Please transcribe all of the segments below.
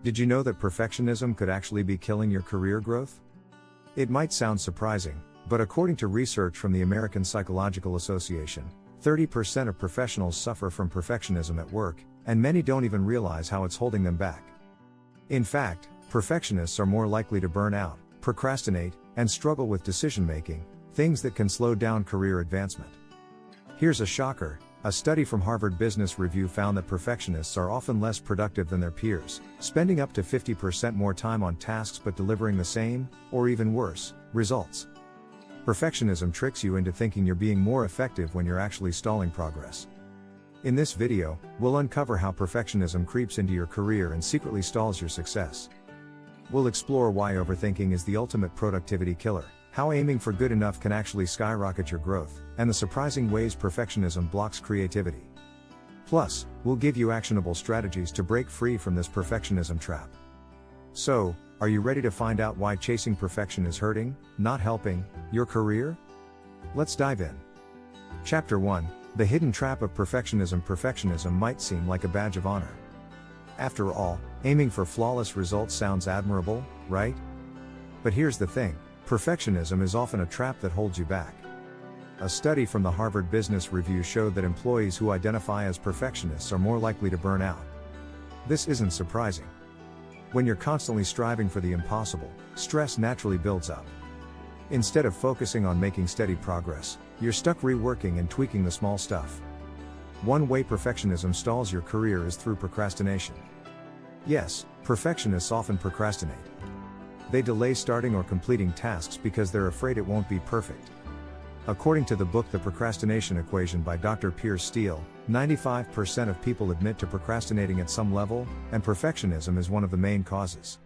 Did you know that perfectionism could actually be killing your career growth? It might sound surprising, but according to research from the American Psychological Association, 30% of professionals suffer from perfectionism at work, and many don't even realize how it's holding them back. In fact, perfectionists are more likely to burn out, procrastinate, and struggle with decision-making, things that can slow down career advancement. Here's a shocker. A study from Harvard Business Review found that perfectionists are often less productive than their peers, spending up to 50% more time on tasks but delivering the same, or even worse, results. Perfectionism tricks you into thinking you're being more effective when you're actually stalling progress. In this video, we'll uncover how perfectionism creeps into your career and secretly stalls your success. We'll explore why overthinking is the ultimate productivity killer, how aiming for good enough can actually skyrocket your growth, and the surprising ways perfectionism blocks creativity. Plus, we'll give you actionable strategies to break free from this perfectionism trap. So, are you ready to find out why chasing perfection is hurting, not helping, your career? Let's dive in. Chapter 1: The Hidden Trap of Perfectionism. Perfectionism might seem like a badge of honor. After all, aiming for flawless results sounds admirable, right? But here's the thing. Perfectionism is often a trap that holds you back. A study from the Harvard Business Review showed that employees who identify as perfectionists are more likely to burn out. This isn't surprising. When you're constantly striving for the impossible, stress naturally builds up. Instead of focusing on making steady progress, you're stuck reworking and tweaking the small stuff. One way perfectionism stalls your career is through procrastination. Yes, perfectionists often procrastinate. They delay starting or completing tasks because they're afraid it won't be perfect. According to the book The Procrastination Equation by Dr. Piers Steel, 95% of people admit to procrastinating at some level, and perfectionism is one of the main causes.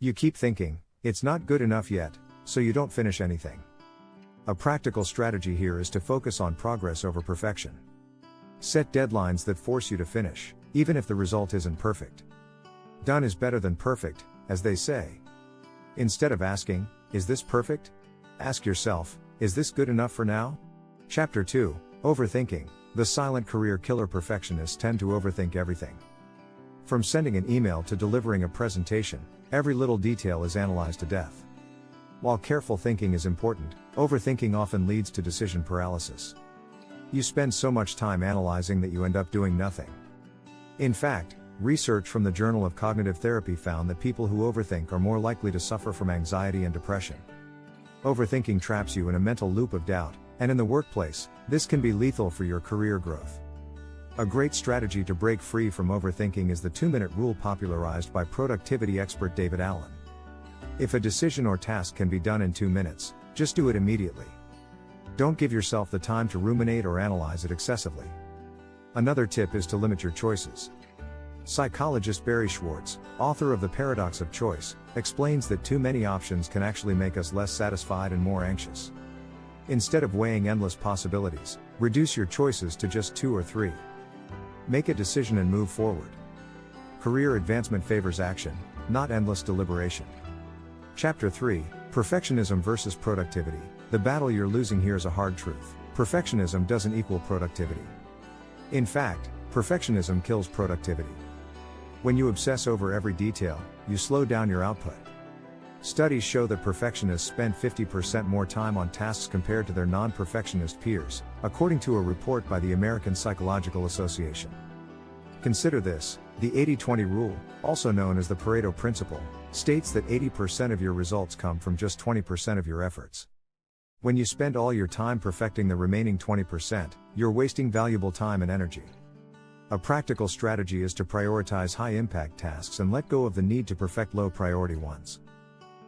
You keep thinking, it's not good enough yet, so you don't finish anything. A practical strategy here is to focus on progress over perfection. Set deadlines that force you to finish, even if the result isn't perfect. Done is better than perfect, as they say. Instead of asking, is this perfect? Ask yourself, is this good enough for now? Chapter 2: Overthinking, the silent career killer. Perfectionists tend to overthink everything. From sending an email to delivering a presentation, every little detail is analyzed to death. While careful thinking is important, overthinking often leads to decision paralysis. You spend so much time analyzing that you end up doing nothing. In fact, research from the Journal of Cognitive Therapy found that people who overthink are more likely to suffer from anxiety and depression. Overthinking traps you in a mental loop of doubt, and in the workplace, this can be lethal for your career growth. A great strategy to break free from overthinking is the 2-minute rule popularized by productivity expert David Allen. If a decision or task can be done in 2 minutes, just do it immediately. Don't give yourself the time to ruminate or analyze it excessively. Another tip is to limit your choices. Psychologist Barry Schwartz, author of The Paradox of Choice, explains that too many options can actually make us less satisfied and more anxious. Instead of weighing endless possibilities, reduce your choices to just 2 or 3. Make a decision and move forward. Career advancement favors action, not endless deliberation. Chapter 3: Perfectionism versus Productivity. The battle you're losing here is a hard truth. Perfectionism doesn't equal productivity. In fact, perfectionism kills productivity. When you obsess over every detail, you slow down your output. Studies show that perfectionists spend 50% more time on tasks compared to their non-perfectionist peers, according to a report by the American Psychological Association. Consider this: the 80-20 rule, also known as the Pareto principle, states that 80% of your results come from just 20% of your efforts. When you spend all your time perfecting the remaining 20%, you're wasting valuable time and energy. A practical strategy is to prioritize high-impact tasks and let go of the need to perfect low-priority ones.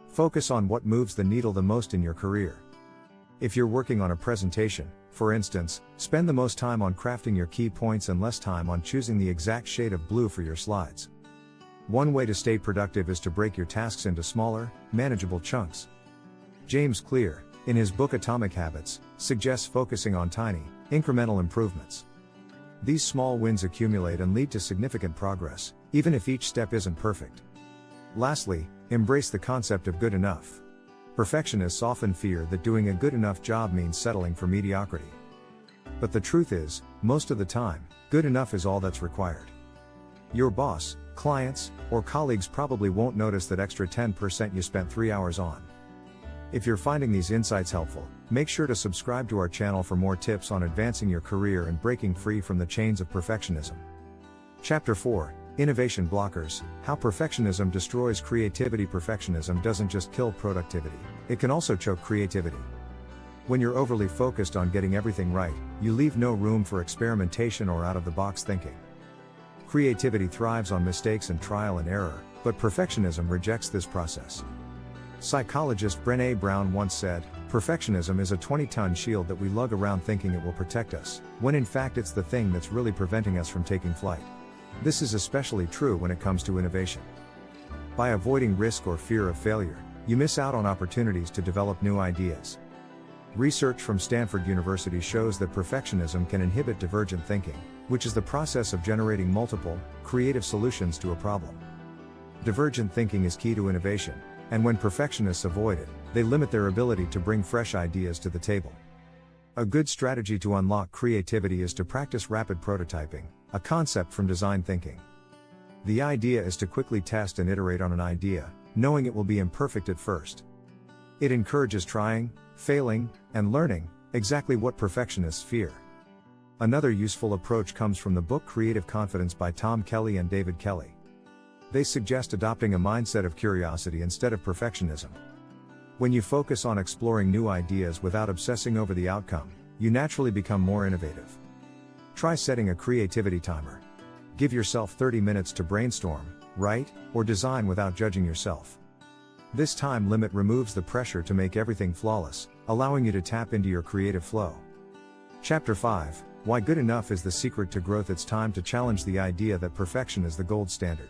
Focus on what moves the needle the most in your career. If you're working on a presentation, for instance, spend the most time on crafting your key points and less time on choosing the exact shade of blue for your slides. One way to stay productive is to break your tasks into smaller, manageable chunks. James Clear, in his book Atomic Habits, suggests focusing on tiny, incremental improvements. These small wins accumulate and lead to significant progress, even if each step isn't perfect. Lastly, embrace the concept of good enough. Perfectionists often fear that doing a good enough job means settling for mediocrity. But the truth is, most of the time, good enough is all that's required. Your boss, clients, or colleagues probably won't notice that extra 10% you spent 3 hours on. If you're finding these insights helpful, make sure to subscribe to our channel for more tips on advancing your career and breaking free from the chains of perfectionism. Chapter 4: Innovation Blockers: How Perfectionism Destroys Creativity. Perfectionism doesn't just kill productivity, it can also choke creativity. When you're overly focused on getting everything right, you leave no room for experimentation or out-of-the-box thinking. Creativity thrives on mistakes and trial and error, but perfectionism rejects this process. Psychologist Brené Brown once said, "Perfectionism is a 20-ton shield that we lug around thinking it will protect us, when in fact it's the thing that's really preventing us from taking flight." This is especially true when it comes to innovation. By avoiding risk or fear of failure, you miss out on opportunities to develop new ideas. Research from Stanford University shows that perfectionism can inhibit divergent thinking, which is the process of generating multiple, creative solutions to a problem. Divergent thinking is key to innovation, and when perfectionists avoid it, they limit their ability to bring fresh ideas to the table. A good strategy to unlock creativity is to practice rapid prototyping, a concept from design thinking. The idea is to quickly test and iterate on an idea, knowing it will be imperfect at first. It encourages trying, failing, and learning, exactly what perfectionists fear. Another useful approach comes from the book Creative Confidence by Tom Kelly and David Kelly. They suggest adopting a mindset of curiosity instead of perfectionism. When you focus on exploring new ideas without obsessing over the outcome, you naturally become more innovative. Try setting a creativity timer. Give yourself 30 minutes to brainstorm, write, or design without judging yourself. This time limit removes the pressure to make everything flawless, allowing you to tap into your creative flow. Chapter 5: Why Good Enough is the Secret to Growth. It's time to challenge the idea that perfection is the gold standard.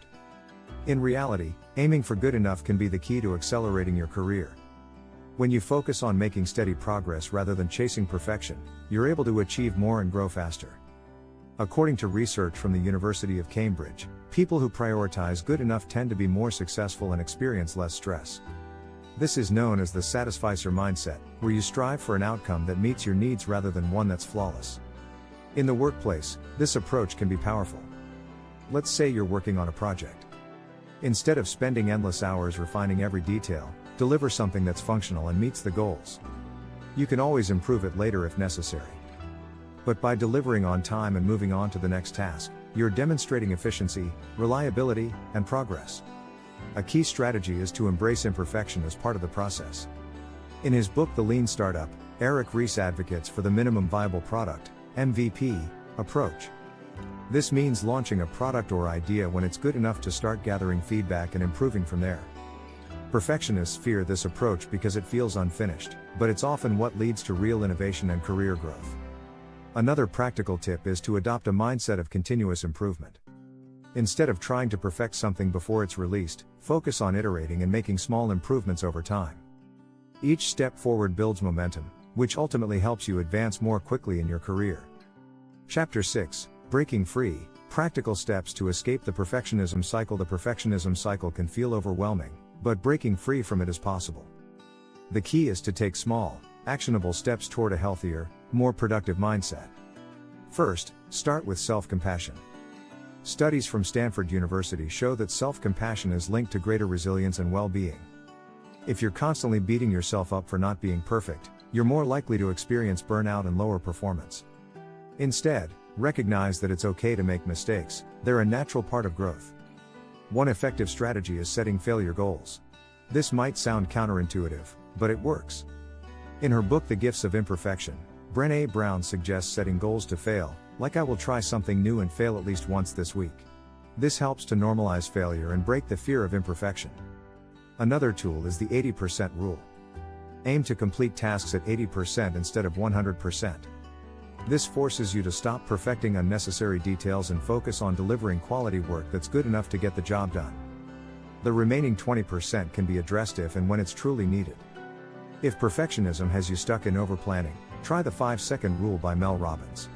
In reality, aiming for good enough can be the key to accelerating your career. When you focus on making steady progress rather than chasing perfection, you're able to achieve more and grow faster. According to research from the University of Cambridge, people who prioritize good enough tend to be more successful and experience less stress. This is known as the satisficer mindset, where you strive for an outcome that meets your needs rather than one that's flawless. In the workplace, this approach can be powerful. Let's say you're working on a project. Instead of spending endless hours refining every detail, deliver something that's functional and meets the goals. You can always improve it later if necessary. But by delivering on time and moving on to the next task, you're demonstrating efficiency, reliability, and progress. A key strategy is to embrace imperfection as part of the process. In his book The Lean Startup, Eric Ries advocates for the minimum viable product, MVP, approach. This means launching a product or idea when it's good enough to start gathering feedback and improving from there. Perfectionists fear this approach because it feels unfinished, but it's often what leads to real innovation and career growth. Another practical tip is to adopt a mindset of continuous improvement. Instead of trying to perfect something before it's released, focus on iterating and making small improvements over time. Each step forward builds momentum, which ultimately helps you advance more quickly in your career. Chapter 6: Breaking Free: Practical Steps to Escape the Perfectionism Cycle. The perfectionism cycle can feel overwhelming, but breaking free from it is possible. The key is to take small, actionable steps toward a healthier, more productive mindset. First, start with self-compassion. Studies from Stanford University show that self-compassion is linked to greater resilience and well-being. If you're constantly beating yourself up for not being perfect, you're more likely to experience burnout and lower performance. Instead, recognize that it's okay to make mistakes, they're a natural part of growth. One effective strategy is setting failure goals. This might sound counterintuitive, but it works. In her book The Gifts of Imperfection, Brené Brown suggests setting goals to fail, like I will try something new and fail at least once this week. This helps to normalize failure and break the fear of imperfection. Another tool is the 80% rule. Aim to complete tasks at 80% instead of 100%. This forces you to stop perfecting unnecessary details and focus on delivering quality work that's good enough to get the job done. The remaining 20% can be addressed if and when it's truly needed. If perfectionism has you stuck in overplanning, try the 5-second rule by Mel Robbins.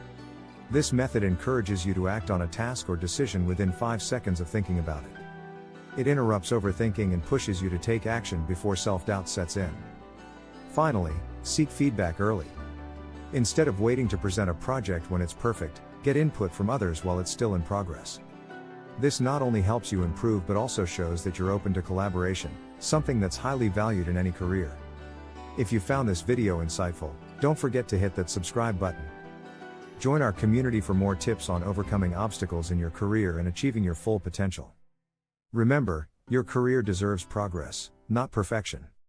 This method encourages you to act on a task or decision within 5 seconds of thinking about it. It interrupts overthinking and pushes you to take action before self-doubt sets in. Finally, seek feedback early. Instead of waiting to present a project when it's perfect, get input from others while it's still in progress. This not only helps you improve but also shows that you're open to collaboration, something that's highly valued in any career. If you found this video insightful, don't forget to hit that subscribe button. Join our community for more tips on overcoming obstacles in your career and achieving your full potential. Remember, your career deserves progress, not perfection.